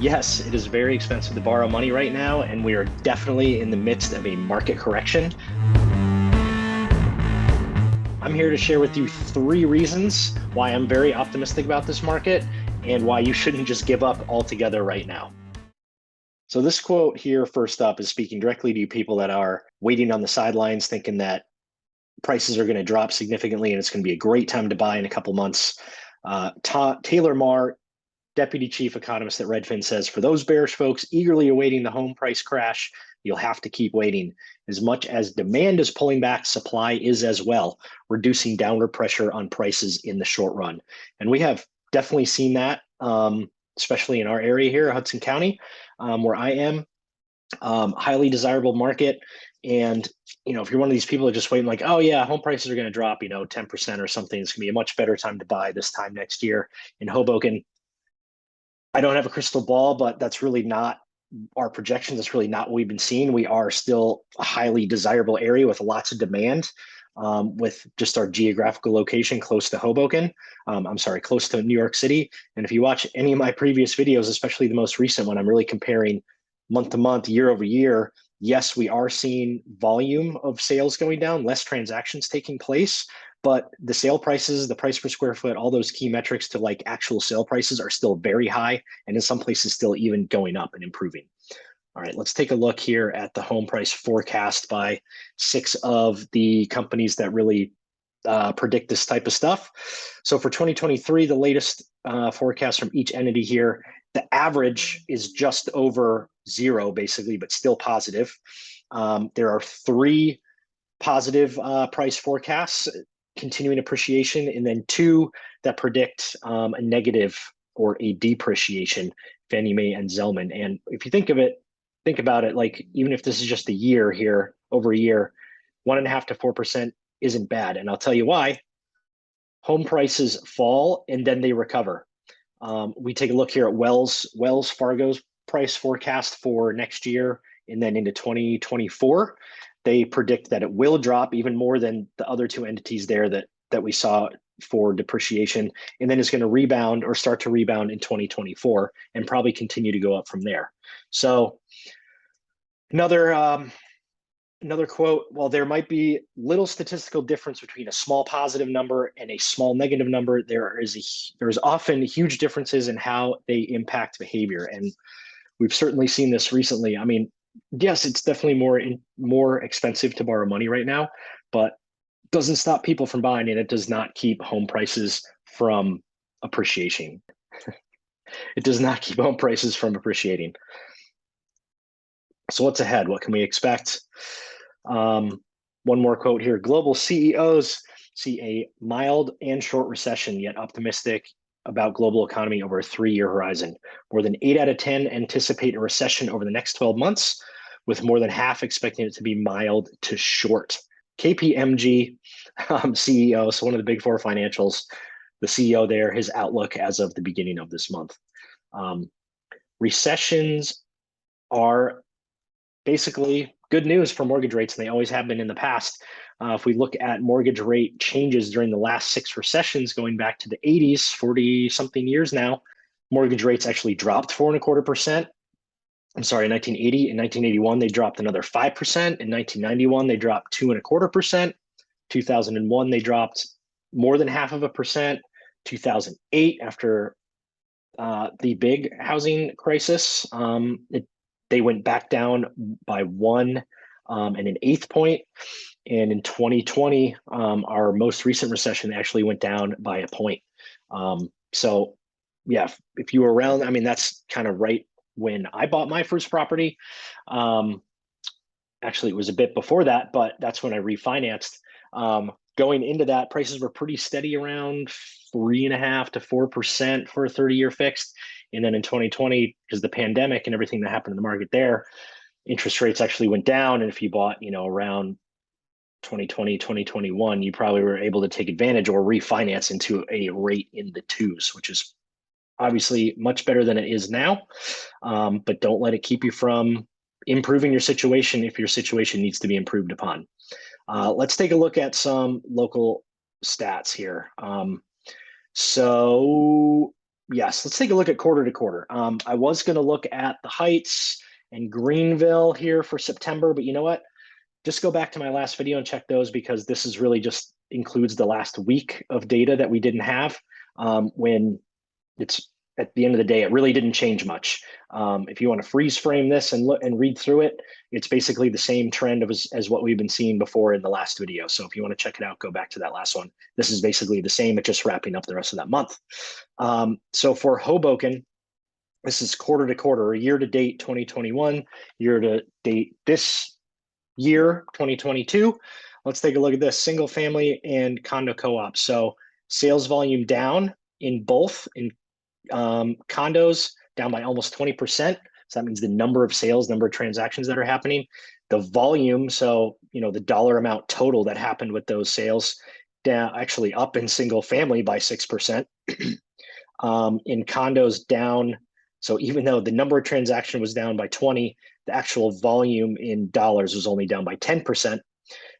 Yes, it is very expensive to borrow money right now, and we are definitely in the midst of a market correction. I'm here to share with you three reasons why I'm very optimistic about this market and why you shouldn't just give up altogether right now. So, this quote here, first up, is speaking directly to you people that are waiting on the sidelines, thinking that prices are going to drop significantly and it's going to be a great time to buy in a couple months. Taylor Marr, deputy chief economist at Redfin, says, for those bearish folks eagerly awaiting the home price crash, you'll have to keep waiting. As much as demand is pulling back, supply is as well, reducing downward pressure on prices in the short run. And we have definitely seen that, especially in our area here, Hudson County, where I am. Highly desirable market. And if you're one of these people that just waiting, like, oh yeah, home prices are going to drop, 10% or something, it's going to be a much better time to buy this time next year in Hoboken. I don't have a crystal ball, but that's really not our projections. That's really not what we've been seeing. We are still a highly desirable area with lots of demand, with just our geographical location close to Hoboken. I'm sorry, close to New York City. And if you watch any of my previous videos, especially the most recent one, I'm really comparing month to month, year over year. Yes, we are seeing volume of sales going down, less transactions taking place, but the sale prices, the price per square foot, all those key metrics to like actual sale prices are still very high, and in some places still even going up and improving. All right, let's take a look here at the home price forecast by 6 of the companies that really predict this type of stuff. So for 2023, the latest forecast from each entity here, the average is just over zero, basically, but still positive. There are 3 positive price forecasts, continuing appreciation, and then 2 that predict a negative or a depreciation, Fannie Mae and Zelman. And if you think about it, like, even if this is just a year here, over a year, 1.5% to 4% isn't bad. And I'll tell you why. Home prices fall and then they recover. We take a look here at Wells Fargo's price forecast for next year and then into 2024. They predict that it will drop even more than the other 2 entities there that we saw for depreciation, and then it's going to rebound or start to rebound in 2024 and probably continue to go up from there. So another quote, while there might be little statistical difference between a small positive number and a small negative number, there's often huge differences in how they impact behavior. And we've certainly seen this recently. I mean, yes, it's definitely more expensive to borrow money right now, but it doesn't stop people from buying, and it does not keep home prices from appreciating. It does not keep home prices from appreciating. So what's ahead? What can we expect? One more quote here. Global CEOs see a mild and short recession, yet optimistic about global economy over a 3-year horizon. More than 8 out of 10 anticipate a recession over the next 12 months, with more than half expecting it to be mild to short. KPMG CEO, so one of the big 4 financials, the CEO there, his outlook as of the beginning of this month. Recessions are basically good news for mortgage rates, and they always have been in the past. If we look at mortgage rate changes during the last 6 recessions, going back to the 80s, 40-something years now, mortgage rates actually dropped 4.25%. I'm sorry, in 1980. In 1981, they dropped another 5%. In 1991, they dropped 2.25%. 2001, they dropped more than 0.5%. 2008, after the big housing crisis, they went back down by 1 and an eighth point. And in 2020, our most recent recession actually went down by a point. So yeah, if you were around, I mean, that's kind of right when I bought my first property. Actually, it was a bit before that, but that's when I refinanced. Going into that, prices were pretty steady around 3.5% to 4% for a 30-year fixed. And then in 2020, because the pandemic and everything that happened in the market there, interest rates actually went down. And if you bought, around 2020, 2021, you probably were able to take advantage or refinance into a rate in the 2s, which is obviously much better than it is now. But don't let it keep you from improving your situation if your situation needs to be improved upon. Let's take a look at some local stats here. So Yes, let's take a look at quarter to quarter. I was going to look at the Heights and Greenville here for September, but you know what? Just go back to my last video and check those because this is really just includes the last week of data that we didn't have when it's at the end of the day, it really didn't change much. If you want to freeze frame this and look and read through it, it's basically the same trend as what we've been seeing before in the last video. So if you want to check it out, go back to that last one. This is basically the same, but just wrapping up the rest of that month. So for Hoboken, this is quarter to quarter, year to date 2021, year to date this year 2022. Let's take a look at this single family and condo co-op. So sales volume down in both. In condos down by almost 20%. So that means the number of sales, number of transactions that are happening. The volume, so the dollar amount total that happened with those sales, down actually up in single family by 6%. In condos down. So even though the number of transactions was down by 20, the actual volume in dollars was only down by 10%.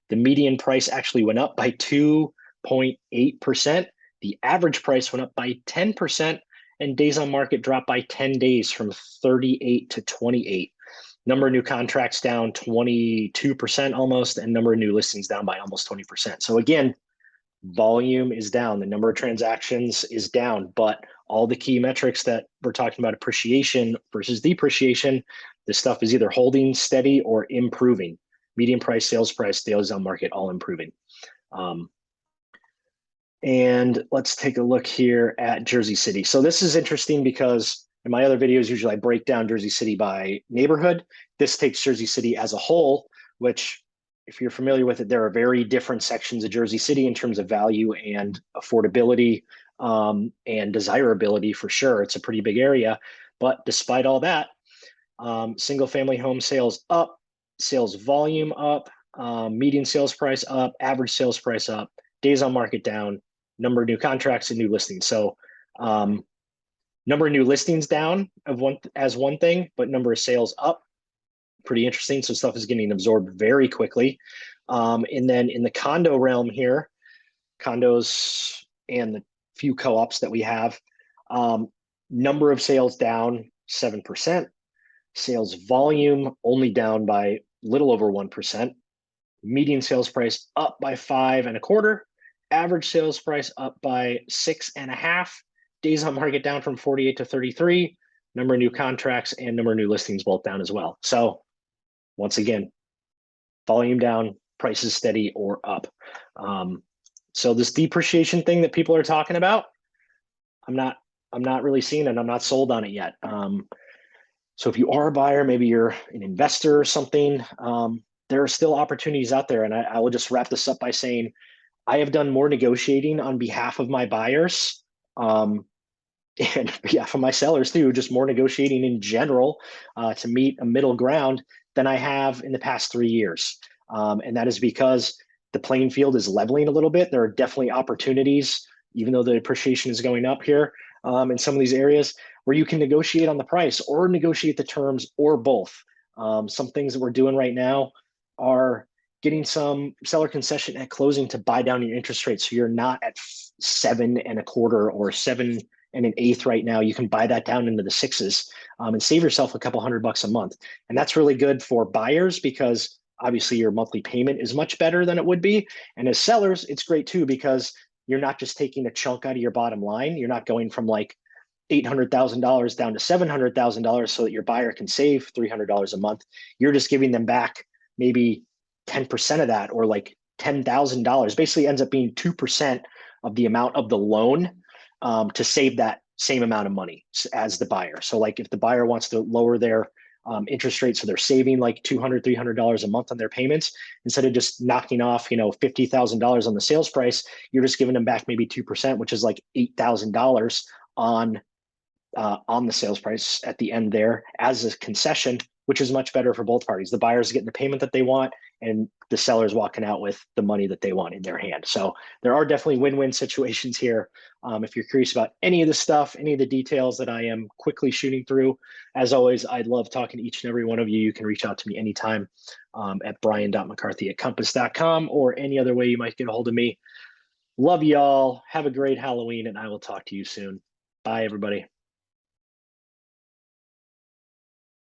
The median price actually went up by 2.8%. The average price went up by 10%, and days on market dropped by 10 days from 38 to 28. Number of new contracts down 22% almost, and number of new listings down by almost 20%. So again, volume is down, the number of transactions is down, but all the key metrics that we're talking about, appreciation versus depreciation, this stuff is either holding steady or improving. Median price, sales price, days on market, all improving. And let's take a look here at Jersey City. So this is interesting because in my other videos, usually I break down Jersey City by neighborhood. This takes Jersey City as a whole, which if you're familiar with it, there are very different sections of Jersey City in terms of value and affordability and desirability for sure. It's a pretty big area. But despite all that, single family home sales up, sales volume up, median sales price up, average sales price up, days on market down, number of new contracts and new listings. So number of new listings down as one thing, but number of sales up. Pretty interesting. So stuff is getting absorbed very quickly. And then in the condo realm here, condos and the few co-ops that we have, number of sales down 7%, sales volume only down by little over 1%, median sales price up by 5.25%, average sales price up by 6.5%, days on market down from 48 to 33, number of new contracts and number of new listings both down as well. So once again, volume down, prices steady or up. So this depreciation thing that people are talking about, I'm not really seeing it. I'm not sold on it yet. So if you are a buyer, maybe you're an investor or something, there are still opportunities out there. And I will just wrap this up by saying, I have done more negotiating on behalf of my buyers and on behalf of my sellers too, just more negotiating in general to meet a middle ground than I have in the past 3 years. And that is because the playing field is leveling a little bit. There are definitely opportunities, even though the appreciation is going up here in some of these areas, where you can negotiate on the price or negotiate the terms or both. Some things that we're doing right now are getting some seller concession at closing to buy down your interest rate. So you're not at 7.25 or 7.125 right now. You can buy that down into the 6s and save yourself a couple $100 a month. And that's really good for buyers because obviously your monthly payment is much better than it would be. And as sellers, it's great too, because you're not just taking a chunk out of your bottom line. You're not going from like $800,000 down to $700,000 so that your buyer can save $300 a month. You're just giving them back maybe 10% of that, or like $10,000. Basically ends up being 2% of the amount of the loan to save that same amount of money as the buyer. So like if the buyer wants to lower their interest rate, so they're saving like $200, $300 a month on their payments, instead of just knocking off, $50,000 on the sales price, you're just giving them back maybe 2%, which is like $8,000 on the sales price at the end there as a concession, which is much better for both parties. The buyer's getting the payment that they want, and the seller's walking out with the money that they want in their hand. So there are definitely win-win situations here. If you're curious about any of the stuff, any of the details that I am quickly shooting through, as always, I'd love talking to each and every one of you. You can reach out to me anytime at brian.mccarthy@compass.com or any other way you might get a hold of me. Love y'all. Have a great Halloween, and I will talk to you soon. Bye, everybody.